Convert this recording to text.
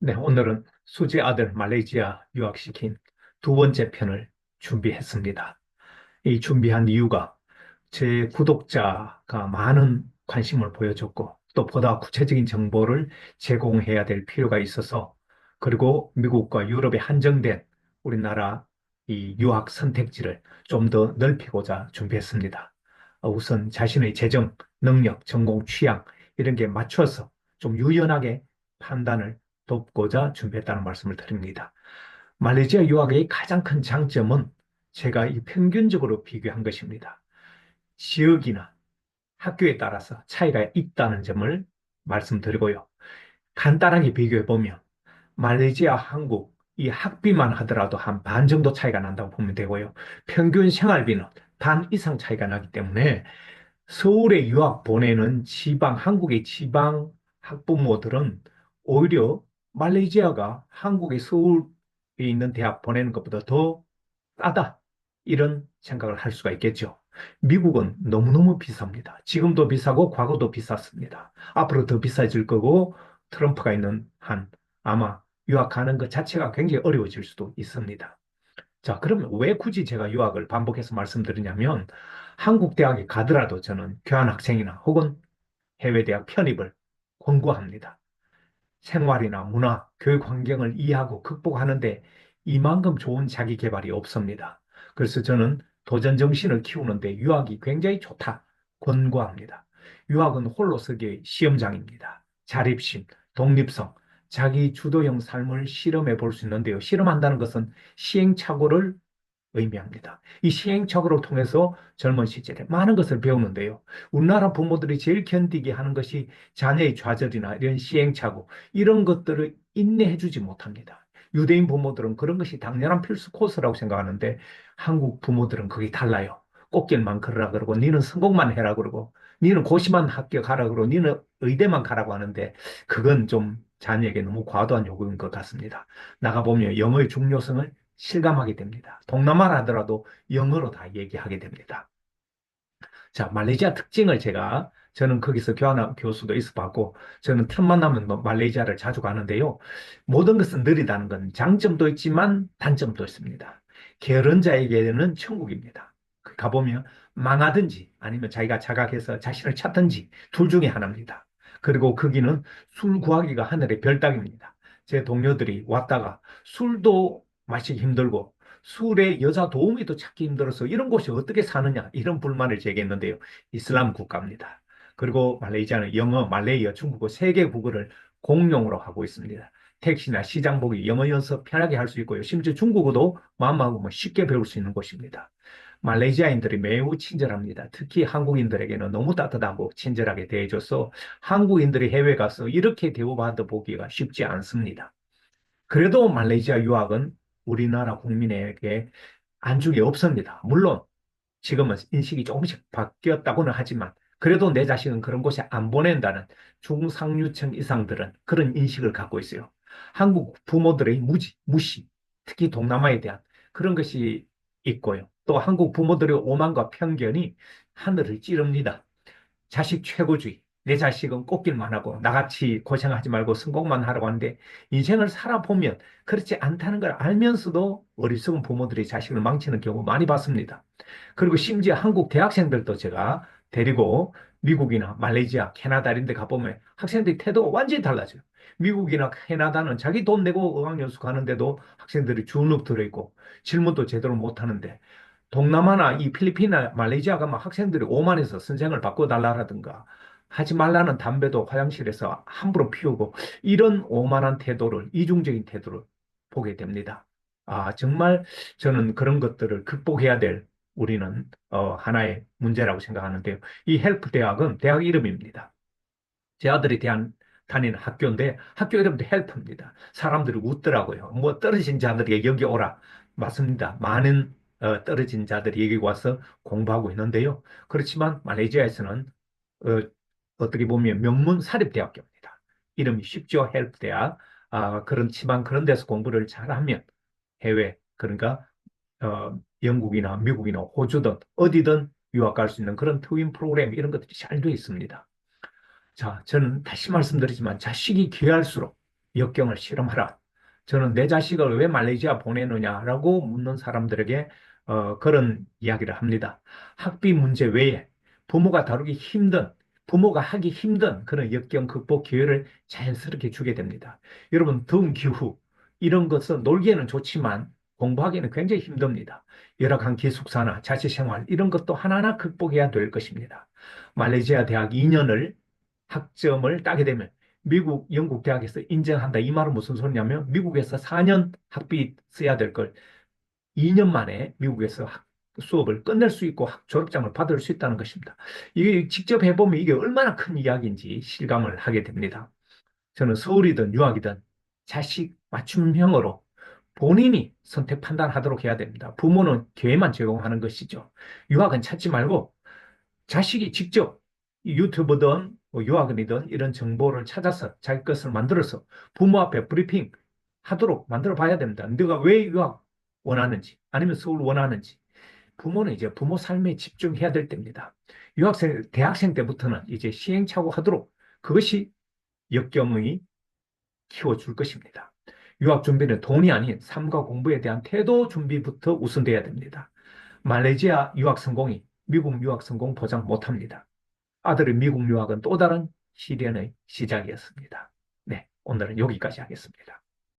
네, 오늘은 수지 아들 말레이시아 유학시킨 두 번째 편을 준비했습니다. 이 준비한 이유가 제 구독자가 많은 관심을 보여줬고 또 보다 구체적인 정보를 제공해야 될 필요가 있어서 그리고 미국과 유럽에 한정된 우리나라 이 유학 선택지를 좀 더 넓히고자 준비했습니다. 우선 자신의 재정, 능력, 전공, 취향 이런 게 맞춰서 좀 유연하게 판단을 돕고자 준비했다는 말씀을 드립니다. 말레이시아 유학의 가장 큰 장점은 제가 이 평균적으로 비교한 것입니다. 지역이나 학교에 따라서 차이가 있다는 점을 말씀드리고요. 간단하게 비교해 보면 말레이시아, 한국 이 학비만 하더라도 한 반 정도 차이가 난다고 보면 되고요. 평균 생활비는 반 이상 차이가 나기 때문에 서울에 유학 보내는 지방, 한국의 지방 학부모들은 오히려 말레이시아가 한국의 서울에 있는 대학 보내는 것보다 더 싸다. 이런 생각을 할 수가 있겠죠. 미국은 너무너무 비쌉니다. 지금도 비싸고 과거도 비쌌습니다. 앞으로 더 비싸질 거고 트럼프가 있는 한 아마 유학하는 것 자체가 굉장히 어려워질 수도 있습니다. 자, 그러면 왜 굳이 제가 유학을 반복해서 말씀드리냐면 한국 대학에 가더라도 저는 교환학생이나 혹은 해외 대학 편입을 권고합니다. 생활이나 문화, 교육 환경을 이해하고 극복하는데 이만큼 좋은 자기 개발이 없습니다. 그래서 저는 도전 정신을 키우는데 유학이 굉장히 좋다. 권고합니다. 유학은 홀로서기의 시험장입니다. 자립심, 독립성, 자기 주도형 삶을 실험해 볼 수 있는데요. 실험한다는 것은 시행착오를 의미합니다. 이 시행착오를 통해서 젊은 시절에 많은 것을 배우는데요. 우리나라 부모들이 제일 견디게 하는 것이 자녀의 좌절이나 이런 시행착오, 이런 것들을 인내해 주지 못합니다. 유대인 부모들은 그런 것이 당연한 필수 코스라고 생각하는데 한국 부모들은 그게 달라요. 꽃길만 걸으라 그러고 니는 성공만 해라 그러고 니는 고시만 합격하라 그러고 니는 의대만 가라고 하는데 그건 좀 자녀에게 너무 과도한 요구인 것 같습니다. 나가보면 영어의 중요성을 실감하게 됩니다. 동남아라 하더라도 영어로 다 얘기하게 됩니다. 자, 말레이시아 특징을 저는 거기서 교환 교수도 있어 봤고, 저는 틈만 나면 뭐 말레이시아를 자주 가는데요. 모든 것은 느리다는 건 장점도 있지만 단점도 있습니다. 게으른자에게는 천국입니다. 가보면 망하든지 아니면 자기가 자각해서 자신을 찾든지 둘 중에 하나입니다. 그리고 거기는 술 구하기가 하늘의 별 따기입니다. 제 동료들이 왔다가 술도 마시기 힘들고 술에 여자 도우미도 찾기 힘들어서 이런 곳이 어떻게 사느냐 이런 불만을 제기했는데요. 이슬람 국가입니다. 그리고 말레이시아는 영어, 말레이어, 중국어 세 개 국어를 공용으로 하고 있습니다. 택시나 시장 보기 영어 연습 편하게 할 수 있고요. 심지어 중국어도 마음 먹으면 쉽게 배울 수 있는 곳입니다. 말레이시아인들이 매우 친절합니다. 특히 한국인들에게는 너무 따뜻하고 친절하게 대해줘서 한국인들이 해외 가서 이렇게 대우받아 보기가 쉽지 않습니다. 그래도 말레이시아 유학은 우리나라 국민에게 안중에 없습니다. 물론 지금은 인식이 조금씩 바뀌었다고는 하지만 그래도 내 자식은 그런 곳에 안 보낸다는 중상류층 이상들은 그런 인식을 갖고 있어요. 한국 부모들의 무시, 특히 동남아에 대한 그런 것이 있고요. 또 한국 부모들의 오만과 편견이 하늘을 찌릅니다. 자식 최고주의. 내 자식은 꽃길만 하고 나같이 고생하지 말고 성공만 하라고 하는데 인생을 살아보면 그렇지 않다는 걸 알면서도 어리석은 부모들이 자식을 망치는 경우 많이 봤습니다. 그리고 심지어 한국 대학생들도 제가 데리고 미국이나 말레이시아, 캐나다 이런 데 가보면 학생들이 태도가 완전히 달라져요. 미국이나 캐나다는 자기 돈 내고 어학연수 가는데도 학생들이 주눅 들어있고 질문도 제대로 못하는데 동남아나 이 필리핀이나 말레이시아 가면 학생들이 오만해서 선생을 바꿔달라라든가 하지 말라는 담배도 화장실에서 함부로 피우고 이런 오만한 태도를, 이중적인 태도를 보게 됩니다. 아, 정말 저는 그런 것들을 극복해야 될 우리는 하나의 문제라고 생각하는데요. 이 헬프 대학은 대학 이름입니다. 제 아들이 다니는 학교인데 학교 이름도 헬프입니다. 사람들이 웃더라고요. 뭐 떨어진 자들이 여기 오라. 맞습니다. 많은 떨어진 자들이 여기 와서 공부하고 있는데요. 그렇지만 말레이시아에서는 어, 어떻게 보면 명문 사립대학교입니다. 이름이 쉽죠. 헬프 대학. 아, 그렇지만 그런 데서 공부를 잘하면 해외 그러니까 영국이나 미국이나 호주든 어디든 유학 갈 수 있는 그런 트윈 프로그램 이런 것들이 잘 되어 있습니다. 자, 저는 다시 말씀드리지만 자식이 귀할수록 역경을 실험하라. 저는 내 자식을 왜 말레이시아 보내느냐라고 묻는 사람들에게 그런 이야기를 합니다. 학비 문제 외에 부모가 다루기 힘든, 부모가 하기 힘든 그런 역경 극복 기회를 자연스럽게 주게 됩니다. 여러분, 더운 기후, 이런 것은 놀기에는 좋지만 공부하기에는 굉장히 힘듭니다. 열악한 기숙사나 자취생활, 이런 것도 하나하나 극복해야 될 것입니다. 말레이시아 대학 2년을 학점을 따게 되면 미국, 영국 대학에서 인정한다. 이 말은 무슨 소리냐면 미국에서 4년 학비 써야 될 걸 2년 만에 미국에서 수업을 끝낼 수 있고 졸업장을 받을 수 있다는 것입니다. 이게 직접 해보면 이게 얼마나 큰 이야기인지 실감을 하게 됩니다. 저는 서울이든 유학이든 자식 맞춤형으로 본인이 선택 판단하도록 해야 됩니다. 부모는 기회만 제공하는 것이죠. 유학은 찾지 말고 자식이 직접 유튜브든 뭐 유학원이든 이런 정보를 찾아서 자기 것을 만들어서 부모 앞에 브리핑 하도록 만들어 봐야 됩니다. 네가 왜 유학 원하는지 아니면 서울 원하는지 부모는 이제 부모 삶에 집중해야 될 때입니다. 유학생, 대학생 때부터는 이제 시행착오 하도록 그것이 역경의 키워줄 것입니다. 유학 준비는 돈이 아닌 삶과 공부에 대한 태도 준비부터 우선돼야 됩니다. 말레이시아 유학 성공이 미국 유학 성공 보장 못합니다. 아들의 미국 유학은 또 다른 시련의 시작이었습니다. 네, 오늘은 여기까지 하겠습니다.